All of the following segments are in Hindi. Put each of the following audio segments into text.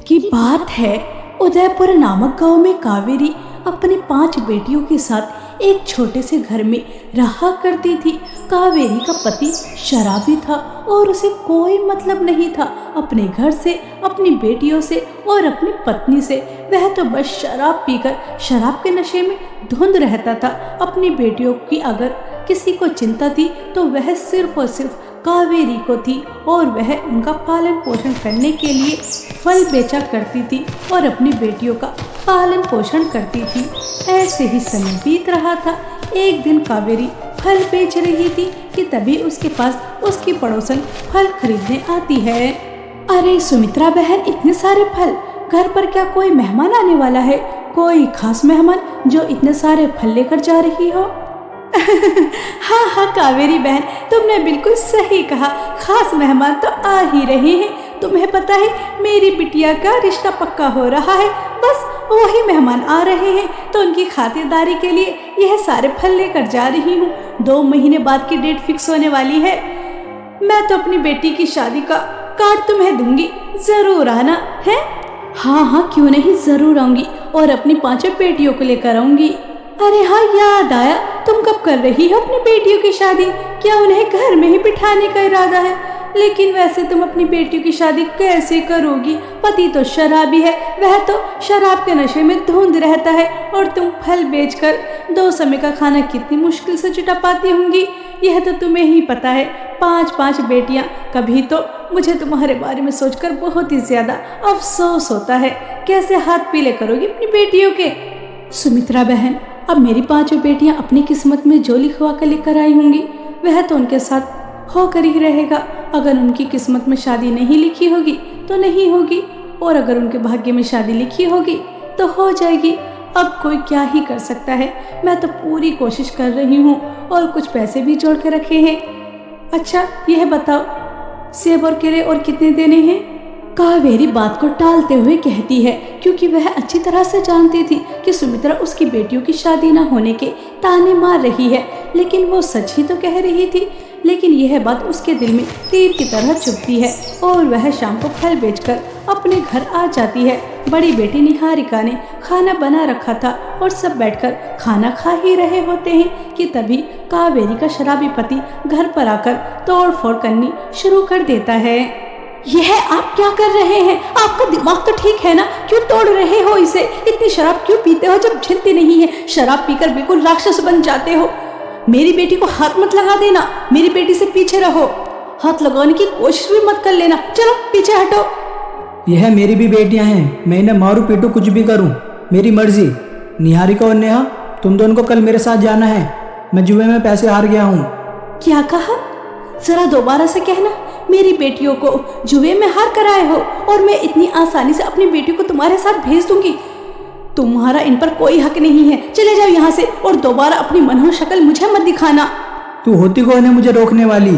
की बात है, उदयपुर नामक गांव में कावेरी अपनी 5 बेटियों के साथ एक छोटे से घर में रहा करती थी। कावेरी का पति शराबी था और उसे कोई मतलब नहीं था अपने घर से, अपनी बेटियों से और अपनी पत्नी से। वह तो बस शराब पीकर शराब के नशे में धुंध रहता था। अपनी बेटियों की अगर किसी को चिंता थी तो वह सिर्फ और सिर्फ कावेरी को थी, और वह उनका पालन पोषण करने के लिए फल बेचा करती थी और अपनी बेटियों का पालन पोषण करती थी। ऐसे ही समय बीत रहा था। एक दिन कावेरी फल बेच रही थी कि तभी उसके पास उसकी पड़ोसन फल खरीदने आती है। अरे सुमित्रा बहन, इतने सारे फल, घर पर क्या कोई मेहमान आने वाला है? कोई खास मेहमान जो इतने सारे फल लेकर जा रही हो? हाँ हाँ कावेरी बहन, तुमने बिल्कुल सही कहा, खास मेहमान तो आ ही रहे हैं। तुम्हें पता है मेरी बिटिया का रिश्ता पक्का हो रहा है, बस वही मेहमान आ रहे हैं तो उनकी खातिरदारी के लिए यह सारे फल लेकर जा रही हूँ। 2 महीने बाद की डेट फिक्स होने वाली है। मैं तो अपनी बेटी की शादी का कार्ड तुम्हें दूंगी, जरूर आना है। हाँ हाँ क्यों नहीं, जरूर आऊंगी और अपनी 5 बेटियों को लेकर आऊंगी। अरे हाँ याद आया, तुम कब कर रही हो अपनी बेटियों की शादी? क्या उन्हें घर में ही बिठाने का इरादा है? लेकिन वैसे तुम अपनी बेटियों की शादी कैसे करोगी? पति तो शराबी है, वह तो शराब के नशे में धुंध रहता है और तुम फल बेचकर 2 समय का खाना कितनी मुश्किल से जुटा पाती होंगी, यह तो तुम्हें ही पता है। 5 बेटियां, कभी तो मुझे तुम्हारे बारे में सोचकर बहुत ही ज्यादा अफसोस होता है। कैसे हाथ पीले करोगी अपनी बेटियों के? सुमित्रा बहन, अब मेरी 5 बेटियां अपनी किस्मत में जो लिखवा कर लेकर आई होंगी वह तो उनके साथ होकर ही रहेगा। अगर उनकी किस्मत में शादी नहीं लिखी होगी तो नहीं होगी, और अगर उनके भाग्य में शादी लिखी होगी तो हो जाएगी। अब कोई क्या ही कर सकता है। मैं तो पूरी कोशिश कर रही हूँ और कुछ पैसे भी जोड़ के रखे हैं। अच्छा यह बताओ, सेब और केले और कितने देने हैं? कावेरी बात को टालते हुए कहती है, क्योंकि वह अच्छी तरह से जानती थी कि सुमित्रा उसकी बेटियों की शादी न होने के ताने मार रही है, लेकिन वो सच ही तो कह रही थी। लेकिन यह बात उसके दिल में तीर की तरह चुभती है और वह शाम को फल बेचकर अपने घर आ जाती है। बड़ी बेटी निहारिका ने खाना बना रखा था और सब बैठकर खाना खा ही रहे होते हैं कि तभी कावेरी का शराबी पति घर पर आकर तोड़ फोड़ करनी शुरू कर देता है। यह आप क्या कर रहे हैं? आपका दिमाग तो ठीक है ना? क्यों तोड़ रहे हो इसे? इतनी शराब क्यों पीते हो जब झेलते नहीं है? शराब पीकर बिल्कुल राक्षस बन जाते हो। मेरी बेटी को हाथ मत लगा देना, मेरी बेटी से पीछे रहो। हाथ लगाने की कोशिश भी मत कर लेना, चलो पीछे हटो। यह मेरी भी बेटियां हैं, मैं इन्हें मारू पीटू कुछ भी करूं, मेरी मर्जी। निहारिका और नेहा, तुम दोनों को कल मेरे साथ जाना है, मैं जुए में पैसे हार गया हूँ। क्या कहा? जरा दोबारा से कहना। मेरी बेटियों को जुए में हार कर आए हो और मैं इतनी आसानी से अपनी बेटियों को तुम्हारे साथ भेज दूंगी? तुम्हारा इन पर कोई हक नहीं है, चले जाओ यहाँ से और दोबारा अपनी मनोहर शक्ल मुझे मत दिखाना। तू होती कौन है मुझे रोकने वाली?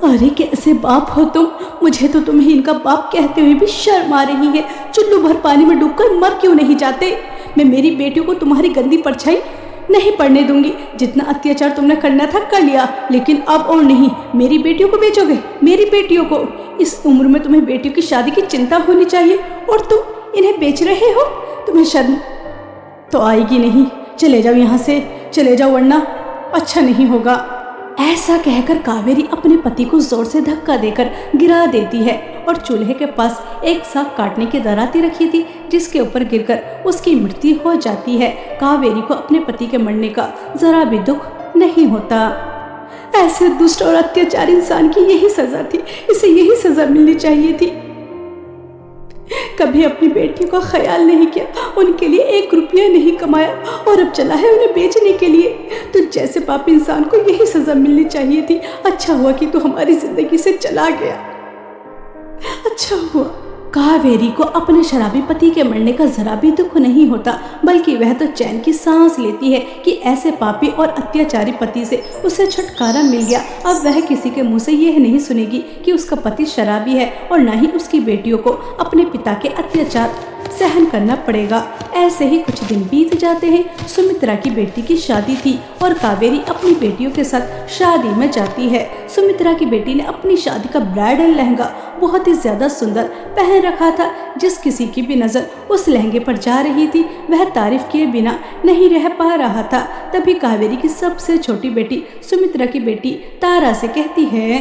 अरे कैसे बाप हो तुम? मुझे तो तुम्हें इनका बाप कहते हुए भी शर्म आ रही है। चुल्लू भर पानी में डूबकर मर क्यों नहीं जाते? मैं मेरी बेटियों को तुम्हारी गंदी परछाई नहीं पड़ने दूंगी। जितना अत्याचार तुमने करना था कर लिया, लेकिन अब और नहीं। मेरी बेटियों को बेचोगे? मेरी बेटियों को? इस उम्र में तुम्हें बेटियों की शादी की चिंता होनी चाहिए और तुम इन्हें बेच रहे हो? तुम्हें शर्म तो आएगी नहीं। चले जाओ यहाँ से, चले जाओ वरना अच्छा नहीं होगा। ऐसा कहकर कावेरी अपने पति को जोर से धक्का देकर गिरा देती है और चूल्हे के पास एक साग काटने की दराती रखी थी जिसके ऊपर गिरकर उसकी मृत्यु हो जाती है। कावेरी को अपने पति के मरने का जरा भी दुख नहीं होता। ऐसे दुष्ट और अत्याचारी इंसान की यही सजा थी, इसे यही सजा मिलनी चाहिए थी। कभी अपनी बेटियों का ख्याल नहीं किया, उनके लिए 1 रुपया नहीं कमाया और अब चला है उन्हें बेचने के लिए। तो जैसे पापी इंसान को यही सजा मिलनी चाहिए थी। अच्छा हुआ कि तू हमारी जिंदगी से चला गया, अच्छा हुआ। कावेरी को अपने शराबी पति के मरने का जरा भी दुख नहीं होता, बल्कि वह तो चैन की सांस लेती है कि ऐसे पापी और अत्याचारी पति से उसे छुटकारा मिल गया। अब वह किसी के मुंह से यह नहीं सुनेगी कि उसका पति शराबी है और न ही उसकी बेटियों को अपने पिता के अत्याचार सहन करना पड़ेगा। ऐसे ही कुछ दिन बीत जाते हैं। सुमित्रा की बेटी की शादी थी और कावेरी अपनी बेटियों के साथ शादी में जाती है। सुमित्रा की बेटी ने अपनी शादी का ब्राइडल लहंगा बहुत ही ज्यादा सुंदर पहन रखा था। जिस किसी की भी नजर उस लहंगे पर जा रही थी वह तारीफ किए बिना नहीं रह पा रहा था। तभी कावेरी की सबसे छोटी बेटी सुमित्रा की बेटी तारा से कहती है,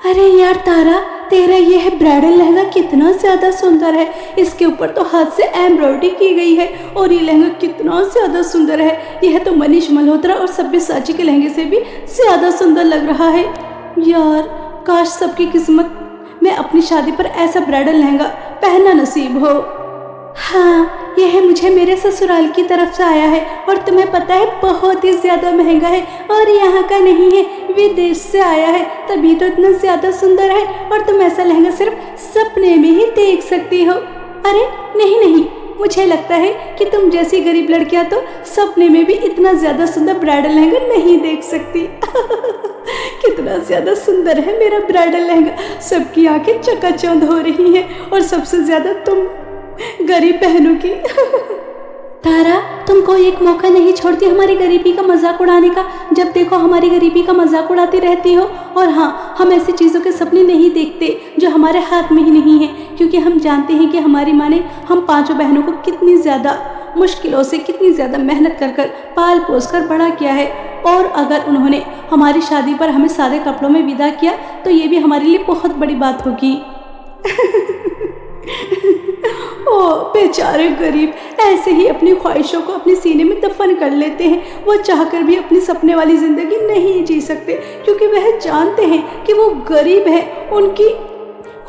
अरे यार तारा, तेरा यह ब्राइडल लहंगा कितना ज्यादा सुंदर है। इसके ऊपर तो हाथ से एम्ब्रॉयडरी की गई है और ये लहंगा कितना ज्यादा सुंदर है। यह तो मनीष मल्होत्रा और सब्यसाची के लहंगे से भी ज्यादा सुंदर लग रहा है। यार काश सबकी किस्मत में अपनी शादी पर ऐसा ब्राइडल लहंगा पहनना नसीब हो। हाँ, यह मुझे मेरे ससुराल की तरफ से आया है और तुम्हें पता है बहुत ही ज्यादा महंगा है और यहाँ का नहीं है, विदेश से आया है, तभी तो इतना ज्यादा सुंदर है और तुम ऐसा लहंगा सिर्फ सपने में ही देख सकती हो। अरे नहीं, मुझे लगता है कि तुम जैसी गरीब लड़कियां तो सपने में भी इतना ज्यादा सुंदर ब्राइडल लहंगा नहीं देख सकती। कितना ज्यादा सुंदर है मेरा ब्राइडल लहंगा, सबकी आंखें चकाचौंध हो रही हैं और सबसे ज्यादा तुम गरीब बहनों की। तारा, तुम कोई एक मौका नहीं छोड़ती हमारी गरीबी का मजाक उड़ाने का। जब देखो हमारी गरीबी का मजाक उड़ाती रहती हो। और हाँ, हम ऐसी चीज़ों के सपने नहीं देखते जो हमारे हाथ में ही नहीं है, क्योंकि हम जानते हैं कि हमारी माँ ने हम पांचों बहनों को कितनी ज़्यादा मुश्किलों से, कितनी ज़्यादा मेहनत कर पाल पोस कर बड़ा किया है। और अगर उन्होंने हमारी शादी पर हमें सादे कपड़ों में विदा किया तो ये भी हमारे लिए बहुत बड़ी बात होगी। ओ बेचारे गरीब ऐसे ही अपनी ख्वाहिशों को अपने सीने में दफन कर लेते हैं। वो चाहकर भी अपनी सपने वाली जिंदगी नहीं जी सकते, क्योंकि वह जानते हैं कि वो गरीब है, उनकी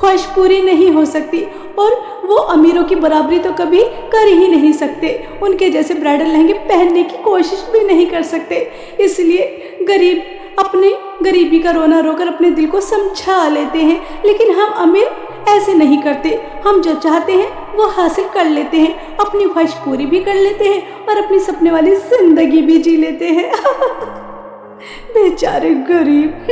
ख्वाहिश पूरी नहीं हो सकती और वो अमीरों की बराबरी तो कभी कर ही नहीं सकते। उनके जैसे ब्राइडल लहंगे पहनने की कोशिश भी नहीं कर सकते। इसलिए गरीब अपनी गरीबी का रोना रोकर अपने दिल को समझा लेते हैं, लेकिन हम अमीर ऐसे नहीं करते। हम जो चाहते हैं वो हासिल कर लेते हैं, अपनी ख्वाहिश पूरी भी कर लेते हैं और अपनी सपने वाली जिंदगी भी जी लेते हैं। बेचारे गरीब।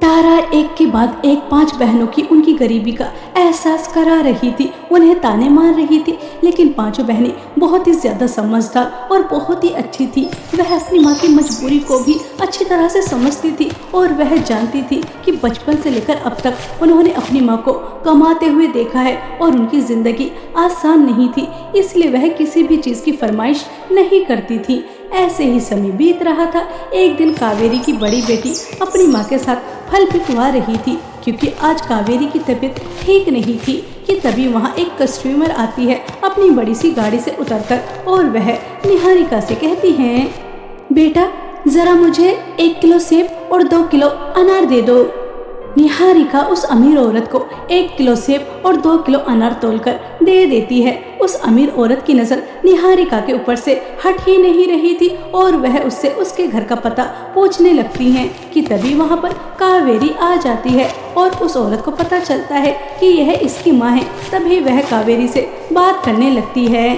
तारा एक के बाद एक पांच बहनों की उनकी गरीबी का एहसास करा रही थी, उन्हें ताने मार रही थी, लेकिन पांचों बहनें बहुत ही ज्यादा समझदार और बहुत ही अच्छी थी। वह अपनी माँ की मजबूरी को भी अच्छी तरह से समझती थी और वह जानती थी कि बचपन से लेकर अब तक उन्होंने अपनी माँ को कमाते हुए देखा है और उनकी जिंदगी आसान नहीं थी, इसलिए वह किसी भी चीज़ की फरमाइश नहीं करती थी। ऐसे ही समय बीत रहा था। एक दिन कावेरी की बड़ी बेटी अपनी माँ के साथ फल पिकवा रही थी, क्योंकि आज कावेरी की तबीयत ठीक नहीं थी कि तभी वहाँ एक कस्टमर आती है अपनी बड़ी सी गाड़ी से उतरकर और वह निहारिका से कहती है, बेटा जरा मुझे 1 किलो सेब और 2 किलो अनार दे दो। निहारिका उस अमीर औरत को 1 किलो सेब और 2 किलो अनार तोलकर दे देती है। उस अमीर औरत की नज़र निहारिका के ऊपर से हट ही नहीं रही थी और वह उससे उसके घर का पता पूछने लगती हैं कि तभी वहाँ पर कावेरी आ जाती है और उस औरत को पता चलता है कि यह इसकी माँ है। तभी वह कावेरी से बात करने लगती है।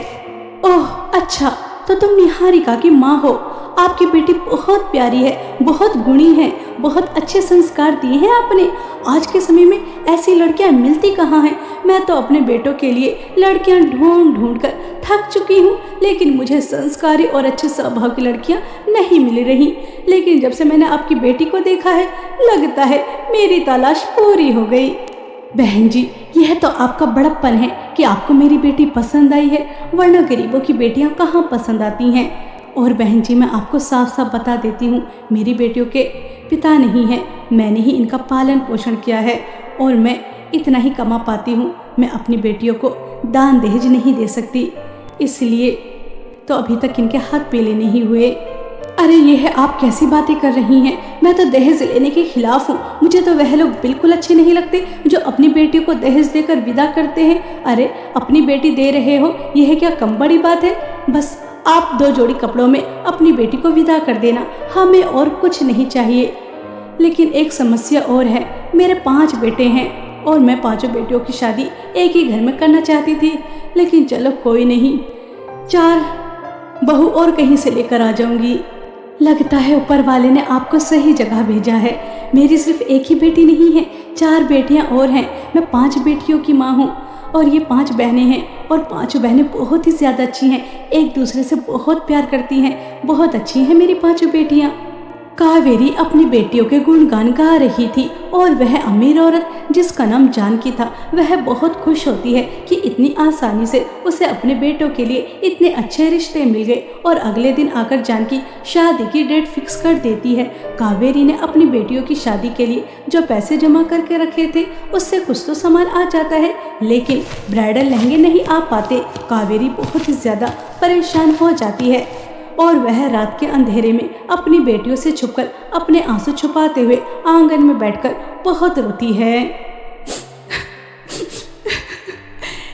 ओह अच्छा, तो तुम निहारिका की माँ हो। आपकी बेटी बहुत प्यारी है, बहुत गुणी है, बहुत अच्छे संस्कार दिए हैं आपने। आज के समय में ऐसी लड़कियां मिलती कहाँ हैं। मैं तो अपने बेटों के लिए लड़कियां ढूंढ कर थक चुकी हूँ, लेकिन मुझे संस्कारी और अच्छे स्वभाव की लड़कियां नहीं मिल रही। लेकिन जब से मैंने आपकी बेटी को देखा है, लगता है मेरी तलाश पूरी हो गई। बहन जी, यह तो आपका बड़प्पन है कि आपको मेरी बेटी पसंद आई है, वरना गरीबों की बेटियां कहाँ पसंद आती हैं। और बहन जी, मैं आपको साफ साफ बता देती हूँ, मेरी बेटियों के पिता नहीं हैं, मैंने ही इनका पालन पोषण किया है और मैं इतना ही कमा पाती हूँ। मैं अपनी बेटियों को दान दहेज नहीं दे सकती, इसलिए तो अभी तक इनके हाथ पीले नहीं हुए। अरे ये है, आप कैसी बातें कर रही हैं। मैं तो दहेज लेने के खिलाफ हूँ। मुझे तो वह लोग बिल्कुल अच्छे नहीं लगते जो अपनी बेटियों को दहेज देकर विदा करते हैं। अरे अपनी बेटी दे रहे हो, यह क्या कम बड़ी बात है। बस आप 2 जोड़ी कपड़ों में अपनी बेटी को विदा कर देना, हमें और कुछ नहीं चाहिए। लेकिन एक समस्या और है, मेरे 5 बेटे हैं और मैं 5 बेटियों की शादी एक ही घर में करना चाहती थी, लेकिन चलो कोई नहीं, 4 बहू और कहीं से लेकर आ जाऊंगी। लगता है ऊपर वाले ने आपको सही जगह भेजा है। मेरी सिर्फ एक ही बेटी नहीं है, 4 बेटियां और हैं। मैं 5 बेटियों की माँ हूँ और ये 5 बहनें हैं और 5 बहनें बहुत ही ज़्यादा अच्छी हैं, एक दूसरे से बहुत प्यार करती हैं, बहुत अच्छी हैं मेरी 5 बेटियाँ। कावेरी अपनी बेटियों के गुणगान गा रही थी और वह अमीर औरत जिसका नाम जानकी था वह बहुत खुश होती है कि इतनी आसानी से उसे अपने बेटों के लिए इतने अच्छे रिश्ते मिल गए और अगले दिन आकर जानकी शादी की डेट फिक्स कर देती है। कावेरी ने अपनी बेटियों की शादी के लिए जो पैसे जमा करके रखे थे उससे कुछ तो सामान आ जाता है, लेकिन ब्राइडल लहंगे नहीं आ पाते। कावेरी बहुत ही ज्यादा परेशान हो जाती है और वह रात के अंधेरे में अपनी बेटियों से छुपकर अपने आंसू छुपाते हुए आंगन में बैठकर बहुत रोती है।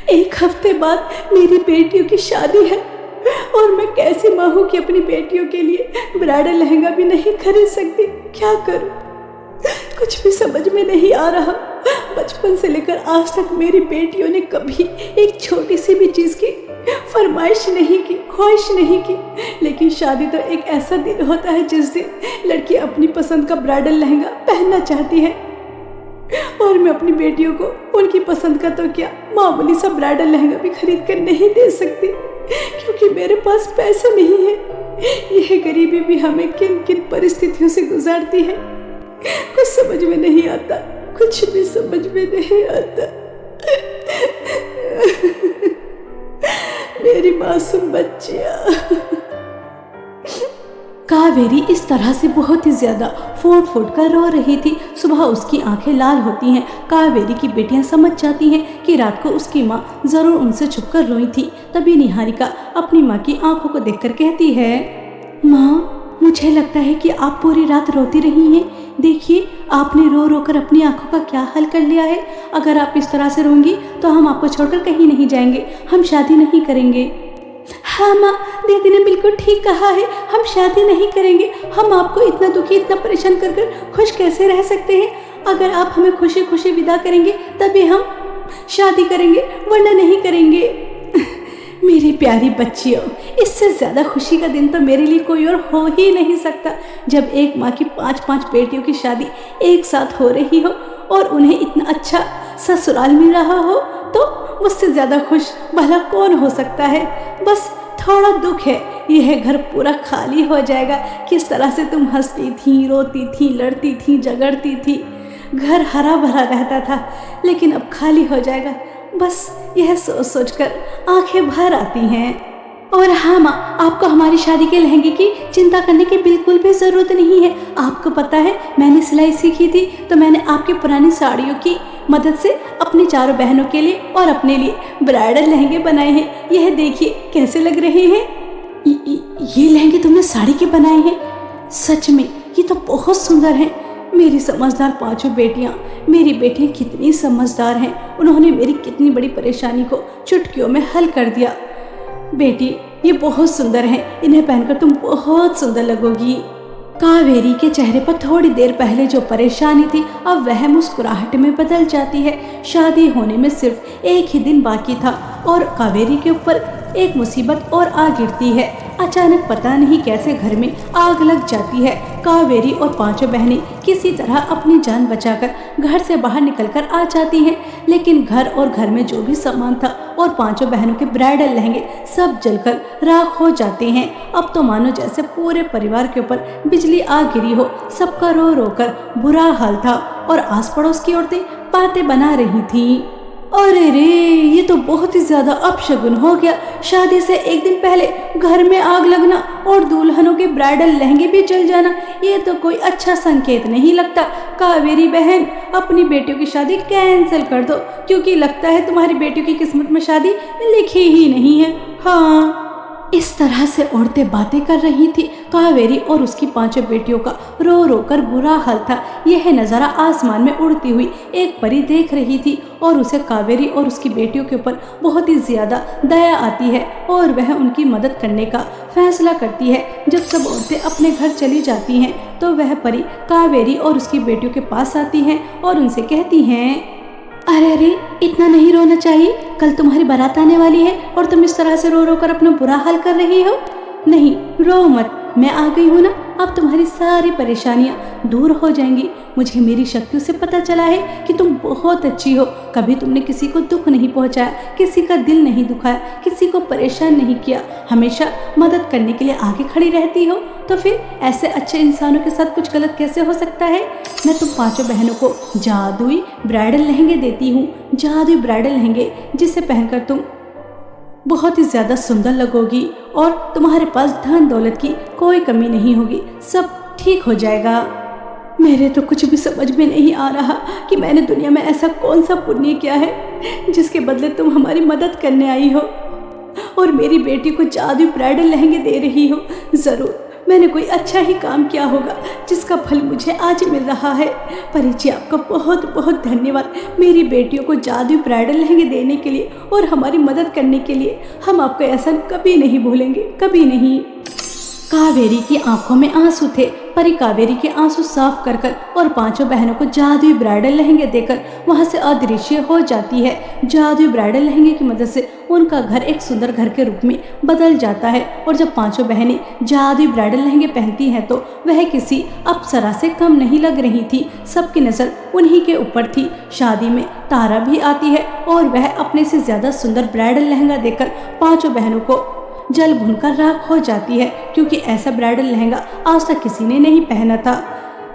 एक हफ्ते बाद मेरी बेटियों की शादी है और मैं कैसी माँ हूँ कि अपनी बेटियों के लिए ब्राइडल लहंगा भी नहीं खरीद सकती। क्या करूँ, कुछ भी समझ में नहीं आ रहा। बचपन से लेकर आज तक मेरी बेटियों ने कभी एक छोटी सी भी चीज़ की फरमाइश नहीं की, ख्वाहिश नहीं की, लेकिन शादी तो एक ऐसा दिन होता है जिस दिन लड़की अपनी पसंद का ब्राइडल लहंगा पहनना चाहती है और मैं अपनी बेटियों को उनकी पसंद का तो क्या मामूली सा ब्राइडल लहंगा भी खरीद कर नहीं दे सकती क्योंकि मेरे पास पैसे नहीं है। यह गरीबी भी हमें किन किन परिस्थितियों से गुजारती है, कुछ समझ में नहीं आता, कुछ भी समझ में नहीं आता। मेरी मासूम बच्चियां। कावेरी इस तरह से बहुत ही ज्यादा फूट फूट कर रो रही थी। सुबह उसकी आंखें लाल होती हैं। कावेरी की बेटियां समझ जाती हैं कि रात को उसकी माँ जरूर उनसे छुपकर रोई थी। तभी निहारिका अपनी माँ की आंखों को देखकर कहती है, माँ मुझे लगता है कि आप पूरी रात रोती रही हैं। देखिए आपने रो रो कर अपनी आंखों का क्या हाल कर लिया है। अगर आप इस तरह से रोंगी तो हम आपको छोड़कर कहीं नहीं जाएंगे, हम शादी नहीं करेंगे। हाँ माँ, दीदी ने बिल्कुल ठीक कहा है, हम शादी नहीं करेंगे। हम आपको इतना दुखी इतना परेशान कर कर खुश कैसे रह सकते हैं। अगर आप हमें खुशी खुशी विदा करेंगे तभी हम शादी करेंगे, वरना नहीं करेंगे। मेरी प्यारी बच्चियों, इससे ज़्यादा खुशी का दिन तो मेरे लिए कोई और हो ही नहीं सकता। जब एक माँ की 5-5 बेटियों की शादी एक साथ हो रही हो और उन्हें इतना अच्छा ससुराल मिल रहा हो तो मुझसे ज़्यादा खुश भला कौन हो सकता है। बस थोड़ा दुख है, यह घर पूरा खाली हो जाएगा। किस तरह से तुम हंसती थी, रोती थी, लड़ती थी, झगड़ती थी, घर हरा भरा रहता था, लेकिन अब खाली हो जाएगा। बस यह सोच सोच कर आंखें भर आती हैं। और हाँ माँ, आपको हमारी शादी के लहंगे की चिंता करने की बिल्कुल भी ज़रूरत नहीं है। आपको पता है मैंने सिलाई सीखी थी तो मैंने आपकी पुरानी साड़ियों की मदद से अपनी चारों बहनों के लिए और अपने लिए ब्राइडल लहंगे बनाए हैं। यह देखिए कैसे लग रहे हैं। ये लहंगे तुमने साड़ी के बनाए हैं? सच में ये तो बहुत सुंदर हैं। मेरी समझदार 5 बेटियां, मेरी बेटियां कितनी समझदार हैं। उन्होंने मेरी कितनी बड़ी परेशानी को चुटकियों में हल कर दिया। बेटी ये बहुत सुंदर हैं, इन्हें पहनकर तुम बहुत सुंदर लगोगी। कावेरी के चेहरे पर थोड़ी देर पहले जो परेशानी थी अब वह मुस्कुराहट में बदल जाती है। शादी होने में सिर्फ एक ही दिन बाकी था और कावेरी के ऊपर एक मुसीबत और आ गिरती है। अचानक पता नहीं कैसे घर में आग लग जाती है। कावेरी और 5 बहनें किसी तरह अपनी जान बचाकर घर से बाहर निकलकर आ जाती हैं, लेकिन घर और घर में जो भी सामान था और 5 बहनों के ब्राइडल लहंगे सब जलकर राख हो जाते हैं। अब तो मानो जैसे पूरे परिवार के ऊपर बिजली आ गिरी हो। सबका रो रो कर बुरा हाल था और आस पड़ोस की औरतें बातें बना रही थीं। अरे रे, ये तो बहुत ही ज्यादा अपशगुन हो गया। शादी से एक दिन पहले घर में आग लगना और दुल्हनों के ब्राइडल लहंगे भी जल जाना, ये तो कोई अच्छा संकेत नहीं लगता। कावेरी बहन, अपनी बेटियों की शादी कैंसिल कर दो, क्योंकि लगता है तुम्हारी बेटियों की किस्मत में शादी लिखी ही नहीं है। हाँ, इस तरह से औरतें बातें कर रही थी। कावेरी और उसकी 5 बेटियों का रो रो कर बुरा हाल था। यह नज़ारा आसमान में उड़ती हुई एक परी देख रही थी और उसे कावेरी और उसकी बेटियों के ऊपर बहुत ही ज़्यादा दया आती है और वह उनकी मदद करने का फैसला करती है। जब सब औरतें अपने घर चली जाती हैं तो वह परी कावेरी और उसकी बेटियों के पास आती हैं और उनसे कहती हैं, अरे अरे, इतना नहीं रोना चाहिए। कल तुम्हारी बारात आने वाली है और तुम इस तरह से रो रो कर अपना बुरा हाल कर रही हो। नहीं, रो मत, मैं आ गई हूँ ना, अब तुम्हारी सारी परेशानियाँ दूर हो जाएंगी। मुझे मेरी शक्तियों से पता चला है कि तुम बहुत अच्छी हो। कभी तुमने किसी को दुख नहीं पहुँचाया, किसी का दिल नहीं दुखाया, किसी किसी को परेशान नहीं किया, हमेशा मदद करने के लिए आगे खड़ी रहती हो, तो फिर ऐसे अच्छे इंसानों के साथ कुछ गलत कैसे हो सकता है। मैं तुम पांचों बहनों को जादुई ब्राइडल लहंगे देती हूँ, जादुई ब्राइडल लहंगे जिसे पहनकर तुम बहुत ही ज़्यादा सुंदर लगोगी और तुम्हारे पास धन दौलत की कोई कमी नहीं होगी, सब ठीक हो जाएगा। मेरे तो कुछ भी समझ में नहीं आ रहा कि मैंने दुनिया में ऐसा कौन सा पुण्य किया है जिसके बदले तुम हमारी मदद करने आई हो और मेरी बेटी को जादुई ब्राइडल लहंगे दे रही हो। ज़रूर मैंने कोई अच्छा ही काम किया होगा जिसका फल मुझे आज मिल रहा है। परी जी, आपका बहुत बहुत धन्यवाद मेरी बेटियों को जादुई ब्राइडल लहंगे देने के लिए और हमारी मदद करने के लिए। हम आपका एहसान कभी नहीं भूलेंगे, कभी नहीं। कावेरी की आंखों में आंसू थे। परी कावेरी के आंसू साफ कर कर और पांचों बहनों को जादुई ब्राइडल लहंगे देकर वहां से अदृश्य हो जाती है। जादुई ब्राइडल लहंगे की मदद से उनका घर एक सुंदर घर के रूप में बदल जाता है और जब पांचों बहनें जादुई ब्राइडल लहंगे पहनती हैं तो वह किसी अप्सरा से कम नहीं लग रही थी। सबकी नजर उन्हीं के ऊपर थी। शादी में तारा भी आती है और वह अपने से ज्यादा सुंदर ब्राइडल लहंगा देकर पांचों बहनों को जल भुनकर राख हो जाती है, क्योंकि ऐसा ब्राइडल लहंगा आज तक किसी ने नहीं पहना था।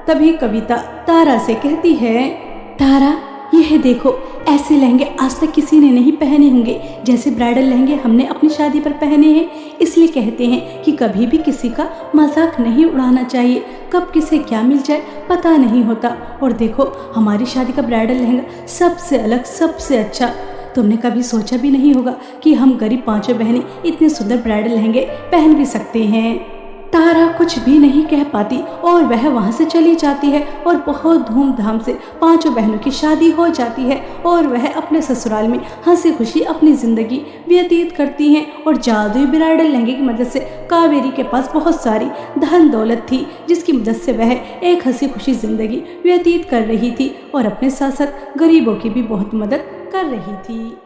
तभी कविता तारा से कहती है, तारा यह देखो, ऐसे लहंगे आज तक किसी ने नहीं पहने होंगे जैसे ब्राइडल लहंगे हमने अपनी शादी पर पहने हैं। इसलिए कहते हैं कि कभी भी किसी का मजाक नहीं उड़ाना चाहिए, कब किसे क्या मिल जाए पता नहीं होता। और देखो, हमारी शादी का ब्राइडल लहंगा सबसे अलग, सबसे अच्छा। तुमने कभी सोचा भी नहीं होगा कि हम गरीब पांचों बहनें इतने सुंदर ब्राइडल लहंगे पहन भी सकते हैं। तारा कुछ भी नहीं कह पाती और वह वहां से चली जाती है और बहुत धूमधाम से पांचों बहनों की शादी हो जाती है और वह अपने ससुराल में हंसी खुशी अपनी जिंदगी व्यतीत करती हैं। और जादुई ब्राइडल लहंगे की मदद से कावेरी के पास बहुत सारी धन दौलत थी, जिसकी मदद से वह एक हंसी खुशी जिंदगी व्यतीत कर रही थी और अपने साथ साथ गरीबों की भी बहुत मदद कर रही थी।